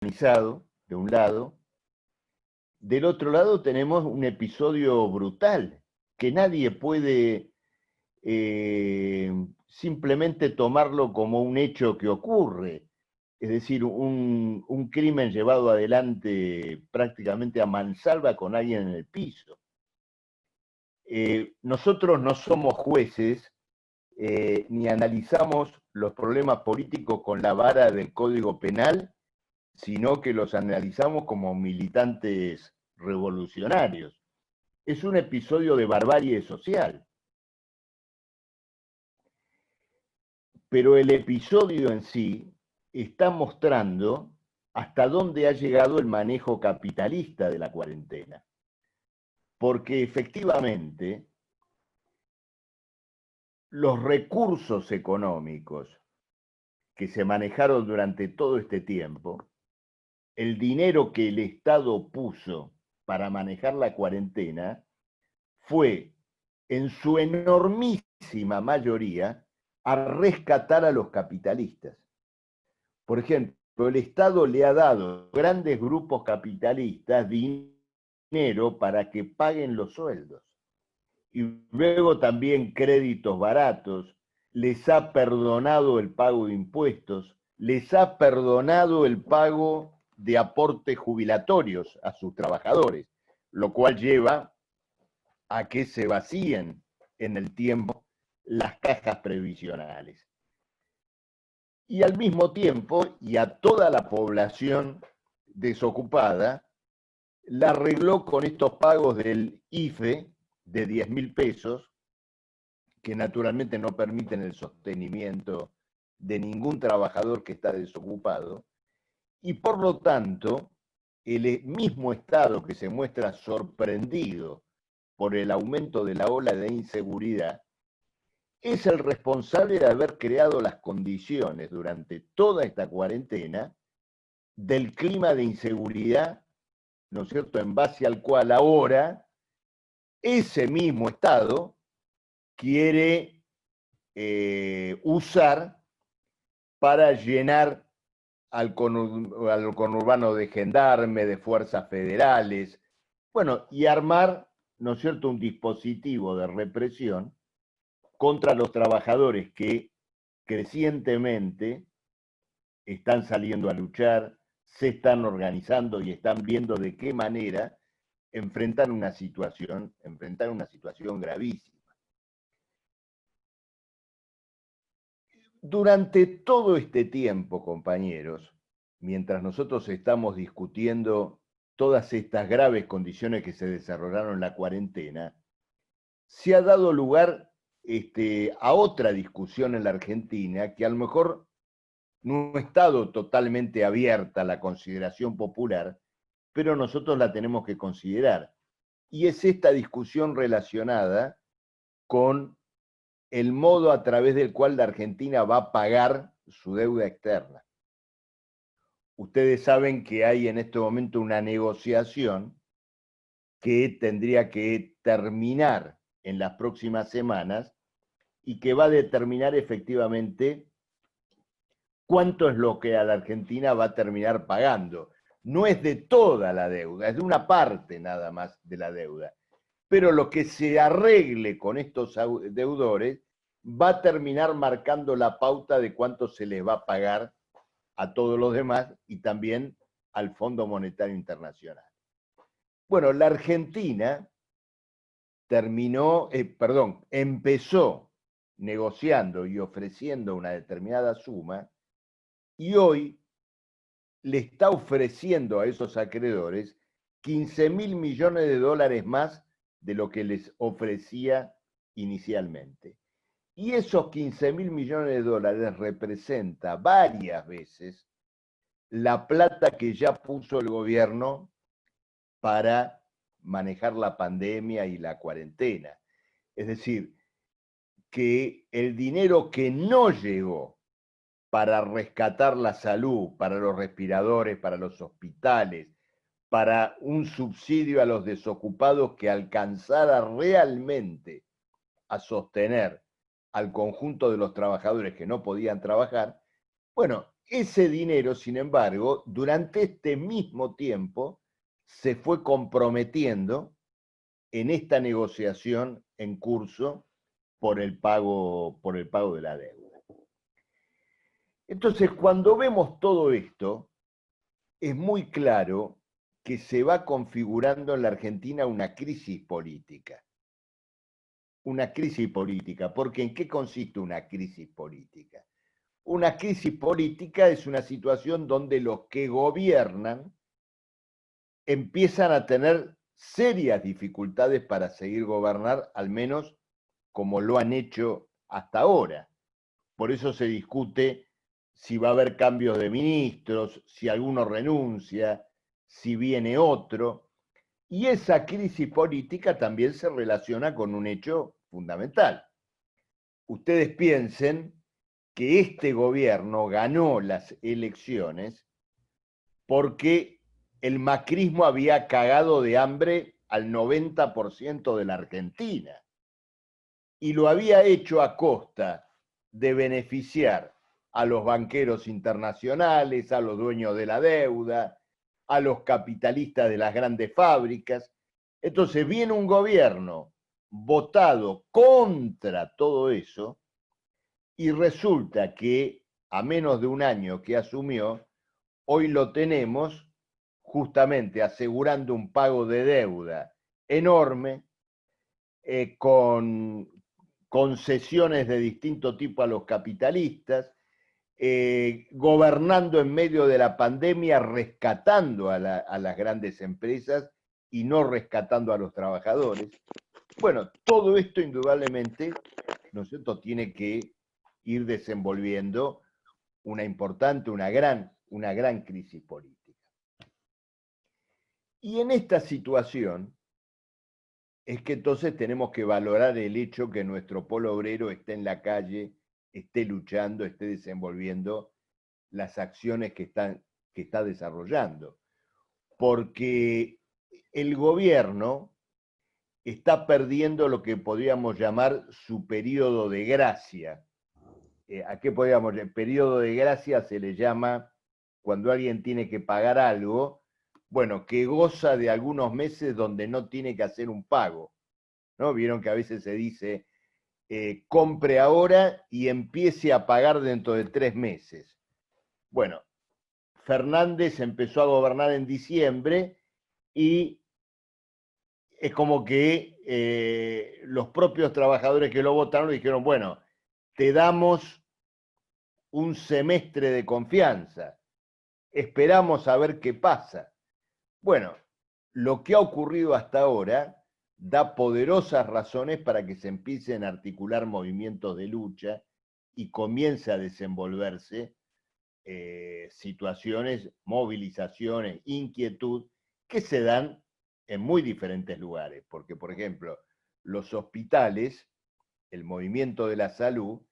organizado, de un lado. Del otro lado tenemos un episodio brutal, que nadie puede simplemente tomarlo como un hecho que ocurre. Es decir, un crimen llevado adelante prácticamente a mansalva con alguien en el piso. Nosotros no somos jueces ni analizamos los problemas políticos con la vara del Código Penal, sino que los analizamos como militantes revolucionarios. Es un episodio de barbarie social. Pero el episodio en sí está mostrando hasta dónde ha llegado el manejo capitalista de la cuarentena. Porque efectivamente los recursos económicos que se manejaron durante todo este tiempo, el dinero que el Estado puso para manejar la cuarentena, fue en su enormísima mayoría a rescatar a los capitalistas. Por ejemplo, el Estado le ha dado a grandes grupos capitalistas dinero para que paguen los sueldos. Y luego también créditos baratos, les ha perdonado el pago de impuestos, les ha perdonado el pago de aportes jubilatorios a sus trabajadores, lo cual lleva a que se vacíen en el tiempo las cajas previsionales. Y al mismo tiempo, y a toda la población desocupada, la arregló con estos pagos del IFE de 10.000 pesos, que naturalmente no permiten el sostenimiento de ningún trabajador que está desocupado, y por lo tanto, el mismo Estado que se muestra sorprendido por el aumento de la ola de inseguridad, es el responsable de haber creado las condiciones durante toda esta cuarentena del clima de inseguridad, ¿no es cierto?, en base al cual ahora ese mismo Estado quiere usar para llenar al conurbano de gendarme, de fuerzas federales, bueno, y armar, ¿no es cierto?, un dispositivo de represión contra los trabajadores que crecientemente están saliendo a luchar, se están organizando y están viendo de qué manera enfrentar una situación gravísima. Durante todo este tiempo, compañeros, mientras nosotros estamos discutiendo todas estas graves condiciones que se desarrollaron en la cuarentena, se ha dado lugar a otra discusión en la Argentina que a lo mejor no ha estado totalmente abierta a la consideración popular, pero nosotros la tenemos que considerar. Y es esta discusión relacionada con el modo a través del cual la Argentina va a pagar su deuda externa. Ustedes saben que hay en este momento una negociación que tendría que terminar en las próximas semanas y que va a determinar efectivamente cuánto es lo que a la Argentina va a terminar pagando. No es de toda la deuda, es de una parte nada más de la deuda. Pero lo que se arregle con estos deudores va a terminar marcando la pauta de cuánto se les va a pagar a todos los demás y también al Fondo Monetario Internacional. Bueno, la Argentina empezó negociando y ofreciendo una determinada suma y hoy le está ofreciendo a esos acreedores 15.000 millones de dólares más de lo que les ofrecía inicialmente. Y esos 15.000 millones de dólares representa varias veces la plata que ya puso el gobierno para manejar la pandemia y la cuarentena. Es decir, que el dinero que no llegó para rescatar la salud, para los respiradores, para los hospitales, para un subsidio a los desocupados que alcanzara realmente a sostener al conjunto de los trabajadores que no podían trabajar, bueno, ese dinero, sin embargo, durante este mismo tiempo se fue comprometiendo en esta negociación en curso por el pago de la deuda. Entonces, cuando vemos todo esto, es muy claro que se va configurando en la Argentina una crisis política. Una crisis política, porque ¿en qué consiste una crisis política? Una crisis política es una situación donde los que gobiernan empiezan a tener serias dificultades para seguir gobernar, al menos como lo han hecho hasta ahora. Por eso se discute si va a haber cambios de ministros, si alguno renuncia, si viene otro. Y esa crisis política también se relaciona con un hecho fundamental. Ustedes piensen que este gobierno ganó las elecciones porque el macrismo había cagado de hambre al 90% de la Argentina y lo había hecho a costa de beneficiar a los banqueros internacionales, a los dueños de la deuda, a los capitalistas de las grandes fábricas. Entonces viene un gobierno votado contra todo eso y resulta que a menos de un año que asumió, hoy lo tenemos justamente asegurando un pago de deuda enorme, con concesiones de distinto tipo a los capitalistas, gobernando en medio de la pandemia, rescatando a las grandes empresas y no rescatando a los trabajadores. Bueno, todo esto indudablemente, ¿no es cierto?, tiene que ir desenvolviendo una importante, una gran crisis política. Y en esta situación es que entonces tenemos que valorar el hecho que nuestro polo obrero esté en la calle, esté luchando, esté desenvolviendo las acciones que está desarrollando. Porque el gobierno está perdiendo lo que podríamos llamar su periodo de gracia. ¿A qué podríamos llamar? El periodo de gracia se le llama cuando alguien tiene que pagar algo, bueno, que goza de algunos meses donde no tiene que hacer un pago, ¿no? Vieron que a veces se dice, compre ahora y empiece a pagar dentro de 3 meses. Bueno, Fernández empezó a gobernar en diciembre y es como que los propios trabajadores que lo votaron dijeron, bueno, te damos un semestre de confianza, esperamos a ver qué pasa. Bueno, lo que ha ocurrido hasta ahora da poderosas razones para que se empiecen a articular movimientos de lucha y comience a desenvolverse situaciones, movilizaciones, inquietud, que se dan en muy diferentes lugares. Porque, por ejemplo, los hospitales, el movimiento de la salud,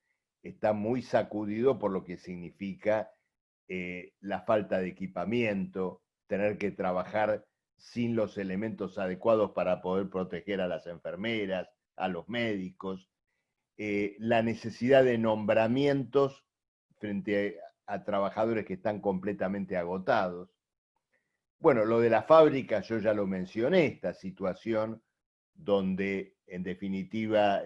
está muy sacudido por lo que significa la falta de equipamiento, tener que trabajar sin los elementos adecuados para poder proteger a las enfermeras, a los médicos, la necesidad de nombramientos frente a trabajadores que están completamente agotados. Bueno, lo de la fábrica yo ya lo mencioné, esta situación donde en definitiva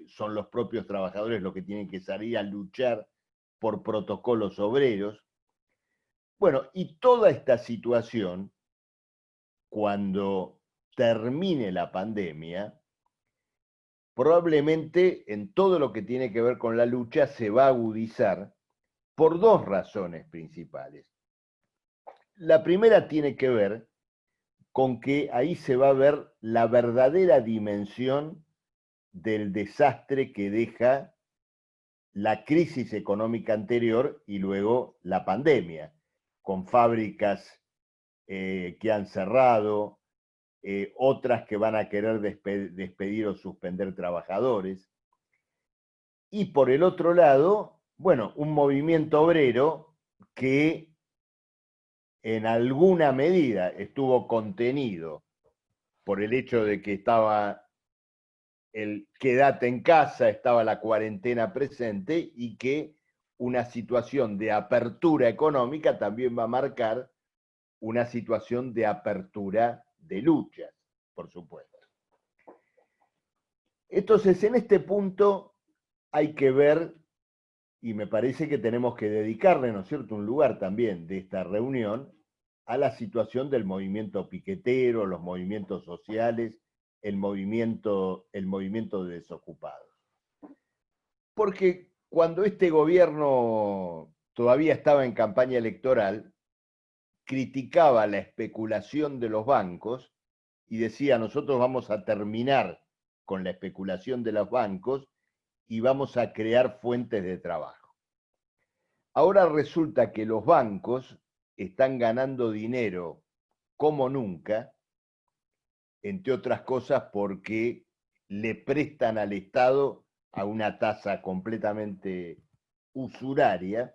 son los propios trabajadores los que tienen que salir a luchar por protocolos obreros. Bueno, y toda esta situación, cuando termine la pandemia, probablemente en todo lo que tiene que ver con la lucha se va a agudizar por dos razones principales. La primera tiene que ver con que ahí se va a ver la verdadera dimensión del desastre que deja la crisis económica anterior y luego la pandemia, con fábricas que han cerrado, otras que van a querer despedir o suspender trabajadores. Y por el otro lado, bueno, un movimiento obrero que en alguna medida estuvo contenido por el hecho de que estaba el quédate en casa, estaba la cuarentena presente y que una situación de apertura económica también va a marcar una situación de apertura de luchas, por supuesto. Entonces, en este punto hay que ver, y me parece que tenemos que dedicarle, ¿no es cierto?, un lugar también de esta reunión a la situación del movimiento piquetero, los movimientos sociales, el movimiento de desocupados. Porque cuando este gobierno todavía estaba en campaña electoral, criticaba la especulación de los bancos y decía, nosotros vamos a terminar con la especulación de los bancos y vamos a crear fuentes de trabajo. Ahora resulta que los bancos están ganando dinero como nunca, entre otras cosas porque le prestan al Estado a una tasa completamente usuraria,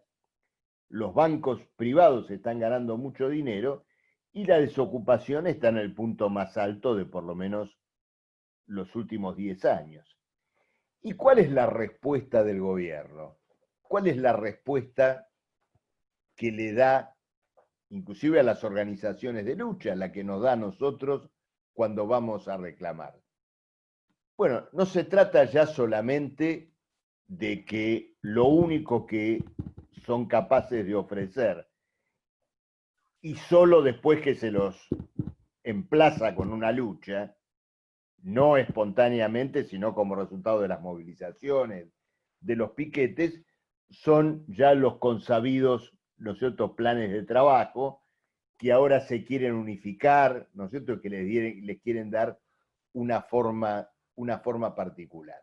los bancos privados están ganando mucho dinero y la desocupación está en el punto más alto de por lo menos los últimos 10 años. ¿Y cuál es la respuesta del gobierno? ¿Cuál es la respuesta que le da inclusive a las organizaciones de lucha, la que nos da a nosotros cuando vamos a reclamar? Bueno, no se trata ya solamente de que lo único que son capaces de ofrecer y solo después que se los emplaza con una lucha, no espontáneamente, sino como resultado de las movilizaciones, de los piquetes, son ya los consabidos, ¿no es cierto?, planes de trabajo que ahora se quieren unificar, ¿no es cierto?, que les quieren dar una forma particular.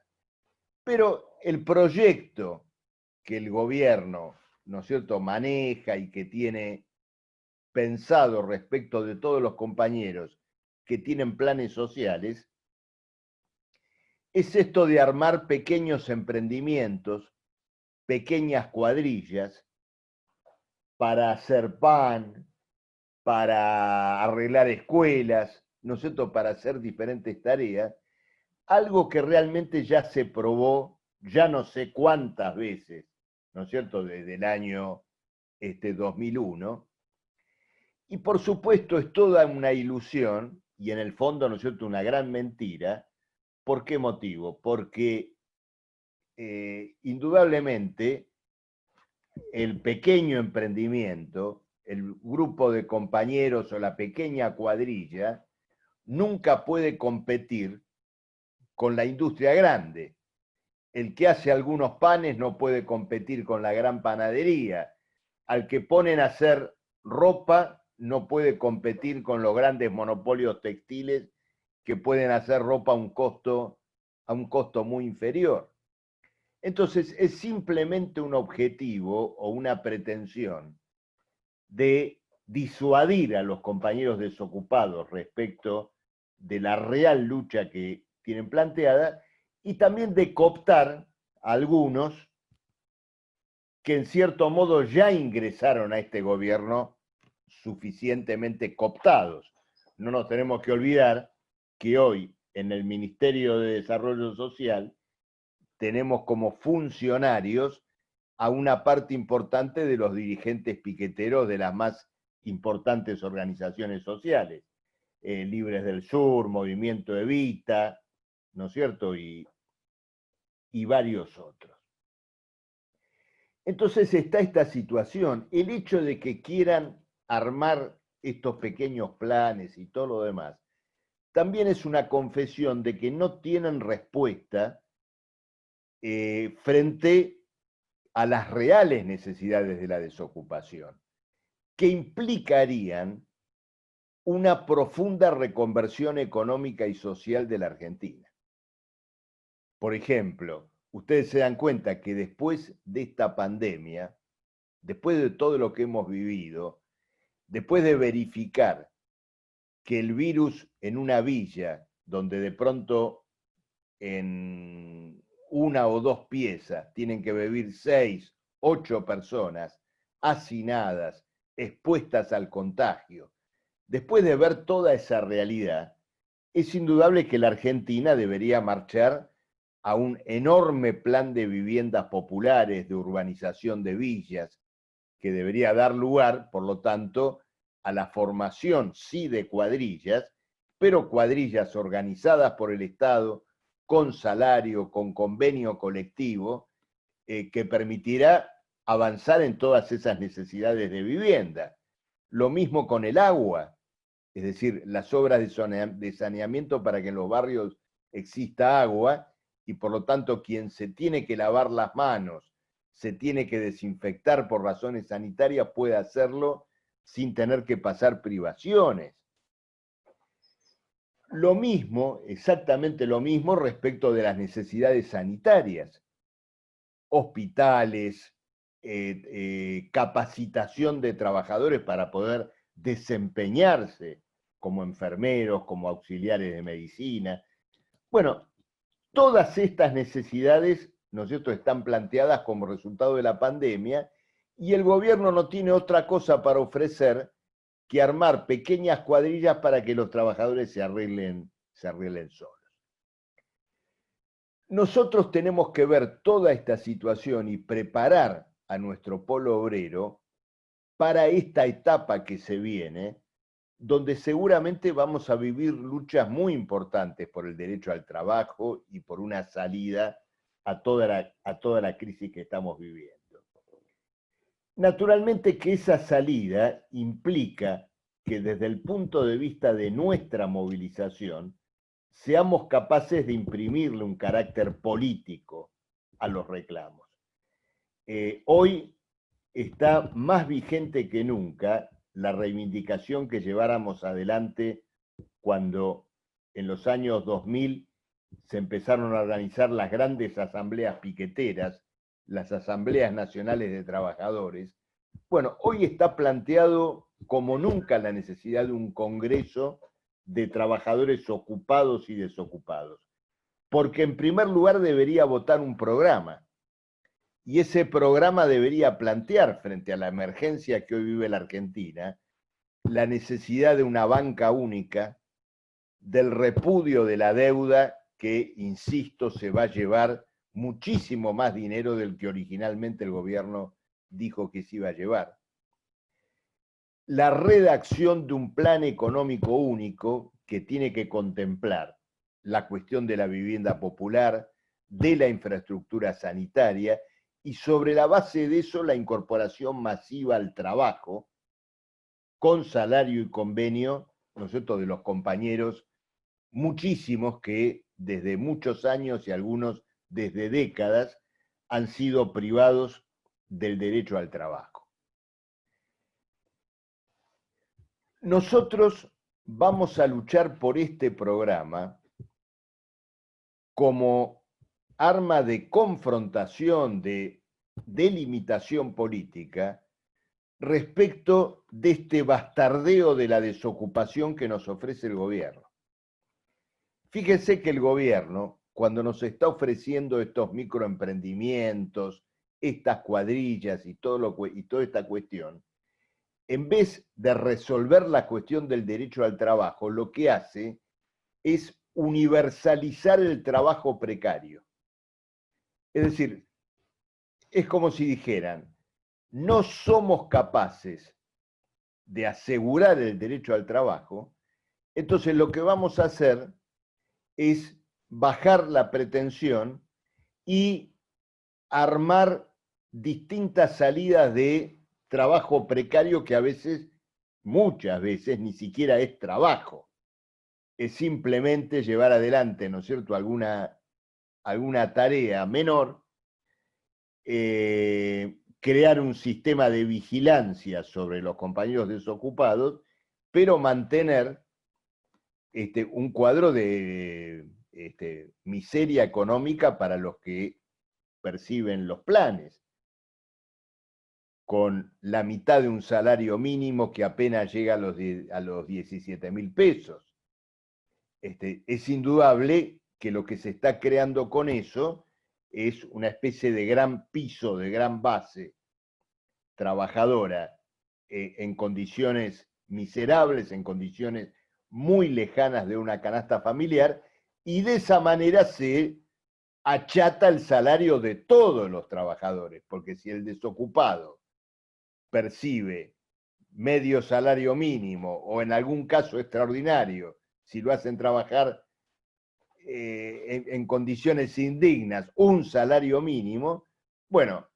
Pero el proyecto que el gobierno, ¿no es cierto?, maneja y que tiene pensado respecto de todos los compañeros que tienen planes sociales, es esto de armar pequeños emprendimientos, pequeñas cuadrillas, para hacer pan, para arreglar escuelas, ¿no es cierto?, para hacer diferentes tareas, algo que realmente ya se probó, ya no sé cuántas veces, ¿no es cierto?, desde el año 2001, y por supuesto es toda una ilusión, y en el fondo, ¿no es cierto?, una gran mentira. ¿Por qué motivo? Porque indudablemente el pequeño emprendimiento, el grupo de compañeros o la pequeña cuadrilla, nunca puede competir con la industria grande. El que hace algunos panes no puede competir con la gran panadería. Al que ponen a hacer ropa no puede competir con los grandes monopolios textiles que pueden hacer ropa a un costo muy inferior. Entonces es simplemente un objetivo o una pretensión de disuadir a los compañeros desocupados respecto de la real lucha que tienen planteada y también de cooptar a algunos que en cierto modo ya ingresaron a este gobierno suficientemente cooptados. No nos tenemos que olvidar que hoy en el Ministerio de Desarrollo Social tenemos como funcionarios a una parte importante de los dirigentes piqueteros de las más importantes organizaciones sociales, Libres del Sur, Movimiento Evita, ¿no es cierto?, y varios otros. Entonces está esta situación, el hecho de que quieran armar estos pequeños planes y todo lo demás, también es una confesión de que no tienen respuesta frente a las reales necesidades de la desocupación, que implicarían una profunda reconversión económica y social de la Argentina. Por ejemplo, ustedes se dan cuenta que después de esta pandemia, después de todo lo que hemos vivido, después de verificar que el virus en una villa, donde de pronto en una o dos piezas tienen que vivir 6, 8 personas hacinadas, expuestas al contagio, después de ver toda esa realidad, es indudable que la Argentina debería marchar a un enorme plan de viviendas populares, de urbanización de villas, que debería dar lugar, por lo tanto, a la formación, sí, de cuadrillas, pero cuadrillas organizadas por el Estado, con salario, con convenio colectivo, que permitirá avanzar en todas esas necesidades de vivienda. Lo mismo con el agua, es decir, las obras de saneamiento para que en los barrios exista agua, y por lo tanto quien se tiene que lavar las manos, se tiene que desinfectar por razones sanitarias, puede hacerlo sin tener que pasar privaciones. Lo mismo, exactamente lo mismo respecto de las necesidades sanitarias. Hospitales, capacitación de trabajadores para poder desempeñarse como enfermeros, como auxiliares de medicina. Bueno, todas estas necesidades, ¿no es cierto?, están planteadas como resultado de la pandemia, y el gobierno no tiene otra cosa para ofrecer que armar pequeñas cuadrillas para que los trabajadores se arreglen solos. Nosotros tenemos que ver toda esta situación y preparar a nuestro polo obrero para esta etapa que se viene, donde seguramente vamos a vivir luchas muy importantes por el derecho al trabajo y por una salida a toda la crisis que estamos viviendo. Naturalmente que esa salida implica que desde el punto de vista de nuestra movilización, seamos capaces de imprimirle un carácter político a los reclamos. Hoy está más vigente que nunca la reivindicación que lleváramos adelante cuando en los años 2000 se empezaron a organizar las grandes asambleas piqueteras, las asambleas nacionales de trabajadores. Bueno, hoy está planteado como nunca la necesidad de un congreso de trabajadores ocupados y desocupados, porque en primer lugar debería votar un programa, y ese programa debería plantear, frente a la emergencia que hoy vive la Argentina, la necesidad de una banca única, del repudio de la deuda que, insisto, se va a llevar muchísimo más dinero del que originalmente el gobierno dijo que se iba a llevar. La redacción de un plan económico único que tiene que contemplar la cuestión de la vivienda popular, de la infraestructura sanitaria, y sobre la base de eso la incorporación masiva al trabajo, con salario y convenio, ¿no es cierto?, de los compañeros, muchísimos que desde muchos años y algunos desde décadas han sido privados del derecho al trabajo. Nosotros vamos a luchar por este programa como arma de confrontación, de delimitación política, respecto de este bastardeo de la desocupación que nos ofrece el gobierno. Fíjense que el gobierno, cuando nos está ofreciendo estos microemprendimientos, estas cuadrillas y toda esta cuestión, en vez de resolver la cuestión del derecho al trabajo, lo que hace es universalizar el trabajo precario. Es decir, es como si dijeran, no somos capaces de asegurar el derecho al trabajo, entonces lo que vamos a hacer es bajar la pretensión y armar distintas salidas de trabajo precario que a veces, muchas veces, ni siquiera es trabajo. Es simplemente llevar adelante, ¿no es cierto?, alguna tarea menor, crear un sistema de vigilancia sobre los compañeros desocupados, pero mantener un cuadro de miseria económica para los que perciben los planes, con la mitad de un salario mínimo que apenas llega a los 17.000 pesos. Es indudable que lo que se está creando con eso es una especie de gran piso, de gran base trabajadora, en condiciones miserables, en condiciones muy lejanas de una canasta familiar, y de esa manera se achata el salario de todos los trabajadores, porque si el desocupado percibe medio salario mínimo o en algún caso extraordinario, si lo hacen trabajar en condiciones indignas, un salario mínimo, bueno,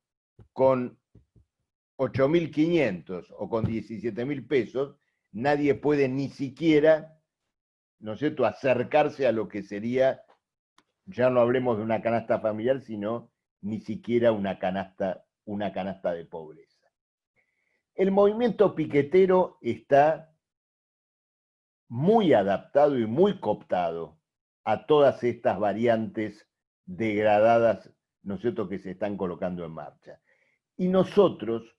con 8.500 o con 17.000 pesos, nadie puede ni siquiera, ¿no es cierto?, acercarse a lo que sería, ya no hablemos de una canasta familiar, sino ni siquiera una canasta de pobreza. El movimiento piquetero está muy adaptado y muy cooptado a todas estas variantes degradadas, ¿no es cierto?, que se están colocando en marcha. Y nosotros,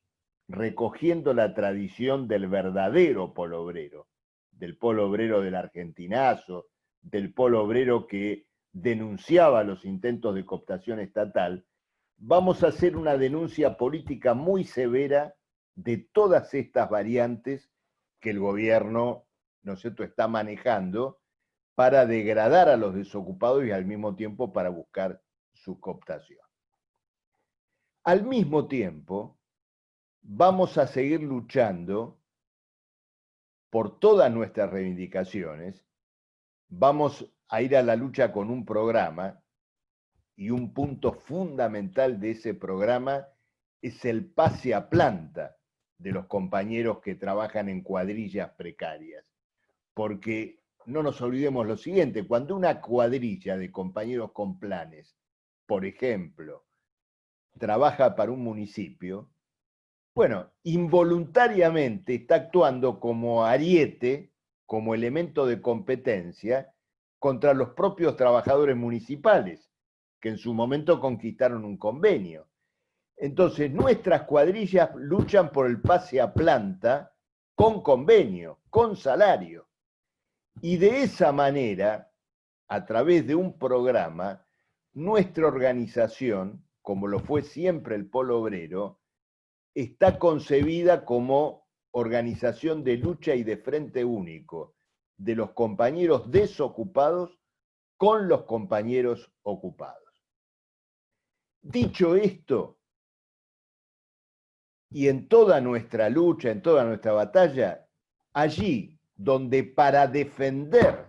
recogiendo la tradición del verdadero polo obrero, del polo obrero del argentinazo, del polo obrero que denunciaba los intentos de cooptación estatal, vamos a hacer una denuncia política muy severa de todas estas variantes que el gobierno, ¿no es cierto?, está manejando para degradar a los desocupados y al mismo tiempo para buscar su cooptación. Al mismo tiempo, vamos a seguir luchando por todas nuestras reivindicaciones, vamos a ir a la lucha con un programa y un punto fundamental de ese programa es el pase a planta de los compañeros que trabajan en cuadrillas precarias. Porque no nos olvidemos lo siguiente, cuando una cuadrilla de compañeros con planes, por ejemplo, trabaja para un municipio, bueno, involuntariamente está actuando como ariete, como elemento de competencia contra los propios trabajadores municipales, que en su momento conquistaron un convenio. Entonces, nuestras cuadrillas luchan por el pase a planta con convenio, con salario. Y de esa manera, a través de un programa, nuestra organización, como lo fue siempre el Polo Obrero, está concebida como organización de lucha y de frente único de los compañeros desocupados con los compañeros ocupados. Dicho esto, y en toda nuestra lucha, en toda nuestra batalla, allí donde para defender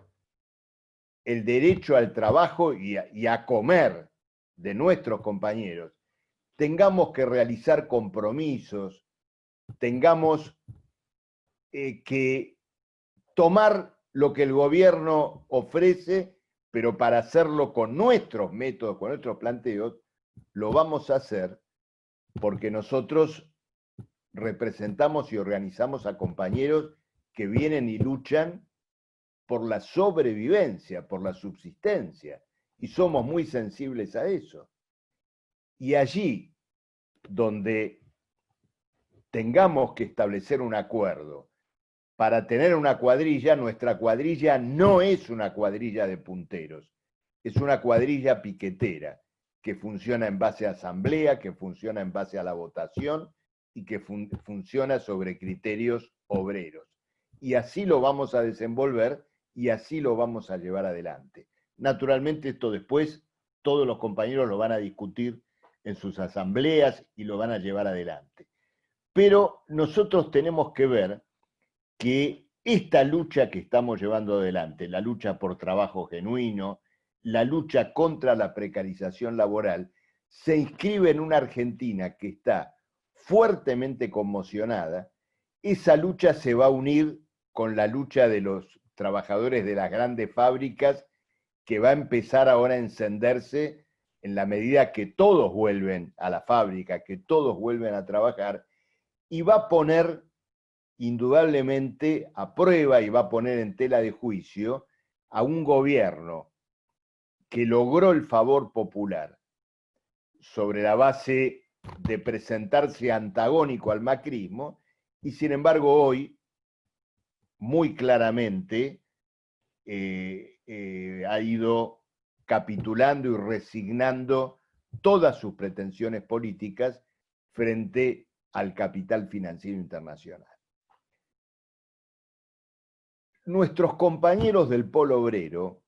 el derecho al trabajo y a comer de nuestros compañeros, tengamos que realizar compromisos, tengamos que tomar lo que el gobierno ofrece, pero para hacerlo con nuestros métodos, con nuestros planteos, lo vamos a hacer porque nosotros representamos y organizamos a compañeros que vienen y luchan por la sobrevivencia, por la subsistencia, y somos muy sensibles a eso. Y allí donde tengamos que establecer un acuerdo para tener una cuadrilla, nuestra cuadrilla no es una cuadrilla de punteros, es una cuadrilla piquetera que funciona en base a asamblea, que funciona en base a la votación y que funciona sobre criterios obreros. Y así lo vamos a desenvolver y así lo vamos a llevar adelante. Naturalmente esto después todos los compañeros lo van a discutir en sus asambleas y lo van a llevar adelante. Pero nosotros tenemos que ver que esta lucha que estamos llevando adelante, la lucha por trabajo genuino, la lucha contra la precarización laboral, se inscribe en una Argentina que está fuertemente conmocionada. Esa lucha se va a unir con la lucha de los trabajadores de las grandes fábricas, que va a empezar ahora a encenderse en la medida que todos vuelven a la fábrica, que todos vuelven a trabajar, y va a poner indudablemente a prueba y va a poner en tela de juicio a un gobierno que logró el favor popular sobre la base de presentarse antagónico al macrismo y sin embargo hoy muy claramente ha ido capitulando y resignando todas sus pretensiones políticas frente al capital financiero internacional. Nuestros compañeros del Polo Obrero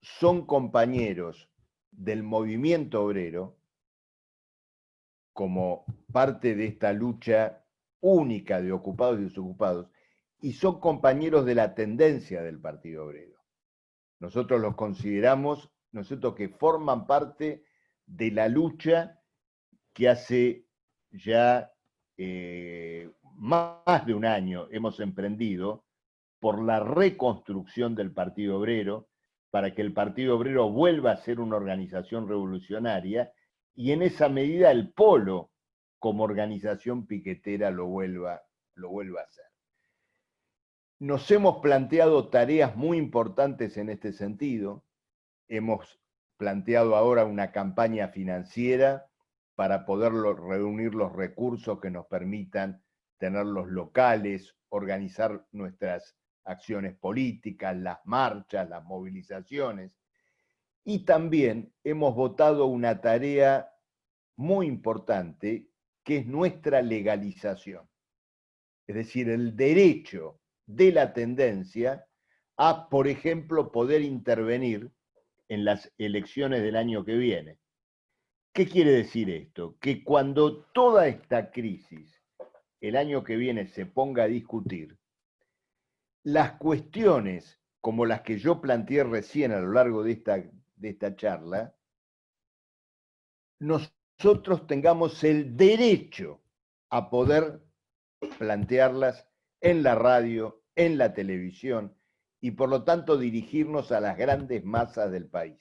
son compañeros del movimiento obrero como parte de esta lucha única de ocupados y desocupados, y son compañeros de la tendencia del Partido Obrero. Nosotros los consideramos, ¿no es cierto?, que forman parte de la lucha que hace ya más de un año hemos emprendido por la reconstrucción del Partido Obrero, para que el Partido Obrero vuelva a ser una organización revolucionaria y en esa medida el Polo como organización piquetera lo vuelva a hacer. Nos hemos planteado tareas muy importantes en este sentido. Hemos planteado ahora una campaña financiera para poder reunir los recursos que nos permitan tener los locales, organizar nuestras acciones políticas, las marchas, las movilizaciones. Y también hemos votado una tarea muy importante, que es nuestra legalización. Es decir, el derecho de la tendencia a, por ejemplo, poder intervenir en las elecciones del año que viene. ¿Qué quiere decir esto? Que cuando toda esta crisis el año que viene se ponga a discutir, las cuestiones como las que yo planteé recién a lo largo de esta charla, nosotros tengamos el derecho a poder plantearlas en la radio, en la televisión, y por lo tanto dirigirnos a las grandes masas del país.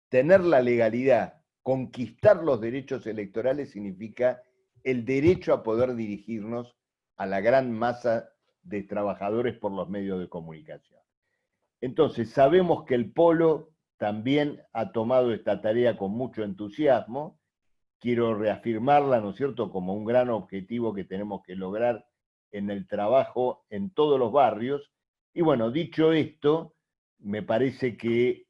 Tener la legalidad, conquistar los derechos electorales significa el derecho a poder dirigirnos a la gran masa de trabajadores por los medios de comunicación. Entonces, sabemos que el Polo también ha tomado esta tarea con mucho entusiasmo. Quiero reafirmarla, ¿no es cierto?, como un gran objetivo que tenemos que lograr en el trabajo en todos los barrios. Y bueno, dicho esto, me parece que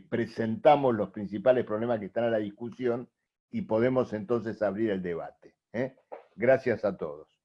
presentamos los principales problemas que están a la discusión y podemos entonces abrir el debate. Gracias a todos.